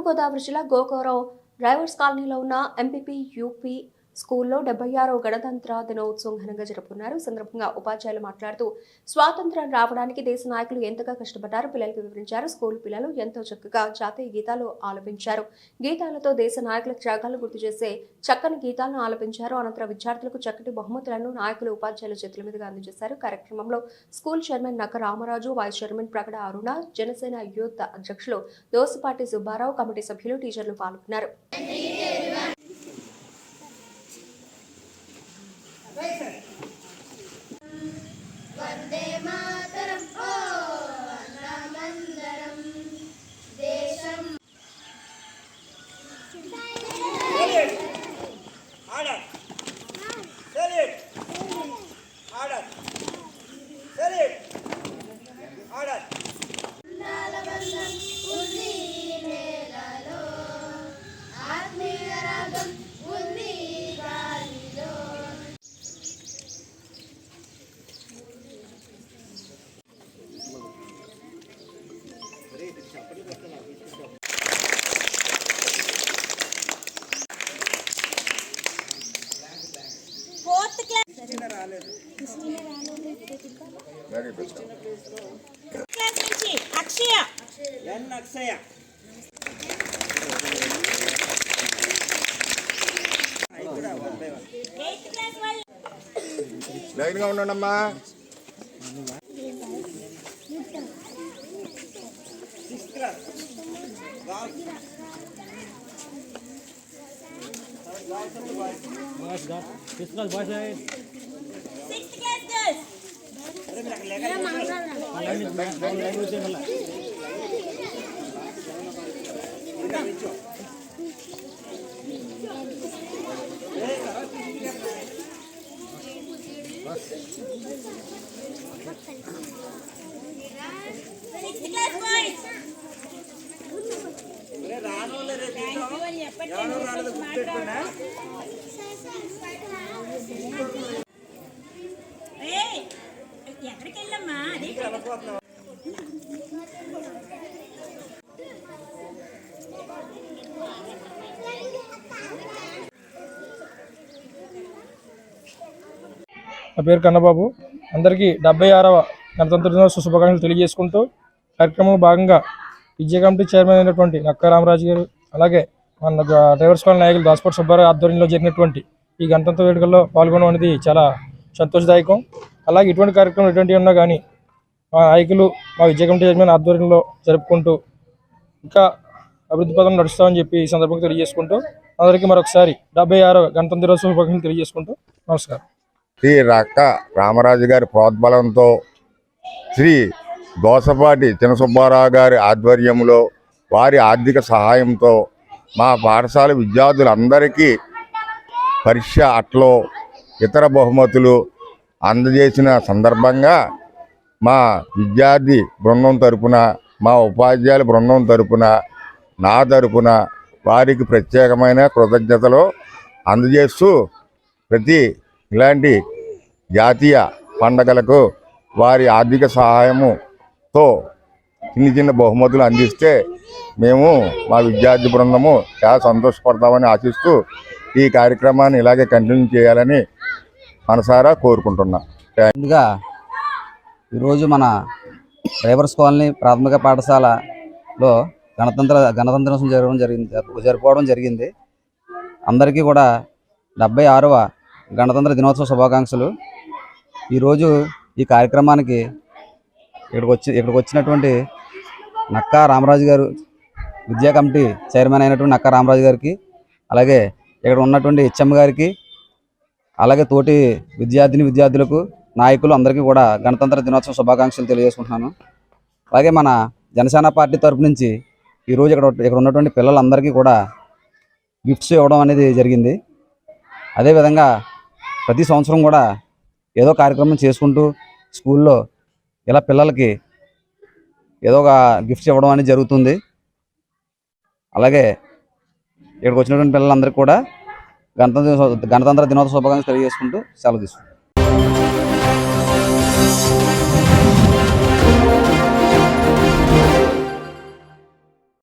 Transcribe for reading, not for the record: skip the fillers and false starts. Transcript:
తూర్పుగోదావరి జిల్లా గోకవరం డ్రైవర్స్ కాలనీలో ఉన్న ఎంపీపీ యూపీ స్కూల్లో 76వ గణతంత్ర దినోత్సవం ఘనంగా జరుపుకున్నారు. సందర్భంగా ఉపాధ్యాయులు మాట్లాడుతూ స్వాతంత్ర్యం రావడానికి దేశ నాయకులు ఎంతగా కష్టపడ్డారో పిల్లలకు వివరించారు. స్కూల్ పిల్లలు ఎంతో చక్కగా జాతీయ గీతాలు ఆలపించారు. గీతాలతో దేశ నాయకుల త్యాగాలు గుర్తు చేసే చక్కని గీతాలను ఆలపించారు. అనంతరం విద్యార్థులకు చక్కటి బహుమతులను నాయకులు ఉపాధ్యాయుల చేతుల మీదుగా అందజేశారు. కార్యక్రమంలో స్కూల్ చైర్మన్ నక్క రామరాజు, వైస్ చైర్మన్ ప్రగడ అరుణ, జనసేన యూత్ అధ్యక్షులు దోసపాటి సుబ్బారావు, కమిటీ సభ్యులు, టీచర్లు పాల్గొన్నారు. వందే మాతరం ఓ నామందరం దేశం order salute order salute order నాలబంధం ఉంది నేలలో ఆత్మీయ రాగం ఉంది గాలిలో అక్షయ లైన్గా ఉండండమ్మా. ఎక్కడికి వెళ్ళమ్మా అదే నా పేరు కన్నబాబు. అందరికీ 76వ గణతంత్ర దినోత్సవ శుభాకాంక్షలు తెలియజేసుకుంటూ కార్యక్రమంలో భాగంగా విద్యా కమిటీ చైర్మన్ అయినటువంటి నక్క రామరాజు గారు, అలాగే మన డ్రైవర్స్ కాలనీ నాయకులు దోసపాటి సుబ్బారావు ఆధ్వర్యంలో జరిగినటువంటి ఈ గణతంత్ర వేడుకల్లో పాల్గొనడం అనేది చాలా సంతోషదాయకం. అలాగే ఇటువంటి కార్యక్రమం ఎటువంటి ఉన్నా కానీ మా నాయకులు మా విద్యా కమిటీ చైర్మన్ ఆధ్వర్యంలో జరుపుకుంటూ ఇంకా అభివృద్ధి పథకం నడుస్తామని చెప్పి ఈ సందర్భంగా తెలియజేసుకుంటూ అందరికీ మరొకసారి 76వ గణతంత్ర దినోత్సవ శుభాకాంక్షలు తెలియజేసుకుంటూ నమస్కారం. శ్రీ నక్క రామరాజు గారి ప్రోద్బలంతో శ్రీ దోసపాటి చిన్నసుబ్బారావు గారి ఆధ్వర్యంలో వారి ఆర్థిక సహాయంతో మా పాఠశాల విద్యార్థులందరికీ పరీక్ష అట్లో ఇతర బహుమతులు అందజేసిన సందర్భంగా మా విద్యార్థి బృందం తరపున, మా ఉపాధ్యాయుల బృందం తరపున, నా తరపున వారికి ప్రత్యేకమైన కృతజ్ఞతలు అందజేస్తూ ప్రతి ఇలాంటి జాతీయ పండగలకు వారి ఆర్థిక సహాయముతో చిన్న బహుమతులు అందిస్తే మేము మా విద్యార్థి బృందము చాలా సంతోషపడతామని ఆశిస్తూ ఈ కార్యక్రమాన్ని ఇలాగే కంటిన్యూ చేయాలని మనసారా కోరుకుంటున్నాం. ముందుగా ఈరోజు మన డ్రైవర్స్ కాలనీ ప్రాథమిక పాఠశాలలో గణతంత్ర జరుపుకోవడం జరిగింది. అందరికీ కూడా 76వ గణతంత్ర దినోత్సవ శుభాకాంక్షలు. ఈరోజు ఈ కార్యక్రమానికి ఇక్కడికి వచ్చినటువంటి నక్కా రామరాజు గారు, విద్యా కమిటీ చైర్మన్ అయినటువంటి నక్కా రామరాజు గారికి, అలాగే ఇక్కడ ఉన్నటువంటి హెచ్ఎం గారికి, అలాగే తోటి విద్యార్థులకు, నాయకులు అందరికీ కూడా గణతంత్ర దినోత్సవ శుభాకాంక్షలు తెలియజేసుకుంటున్నాను. అలాగే మన జనసేన పార్టీ తరపు నుంచి ఈరోజు ఇక్కడ ఉన్నటువంటి పిల్లలందరికీ కూడా గిఫ్ట్స్ ఇవ్వడం అనేది జరిగింది. అదేవిధంగా ప్రతి సంవత్సరం కూడా ఏదో కార్యక్రమం చేసుకుంటూ స్కూల్లో ఇలా పిల్లలకి ఏదో ఒక గిఫ్ట్స్ ఇవ్వడం అనేది జరుగుతుంది. అలాగే ఇక్కడికి వచ్చినటువంటి పిల్లలందరికీ కూడా గణతంత్ర దినోత్సవ శుభాకాంక్షలు తెలియజేసుకుంటూ సెలవు తీసుకుంటాం.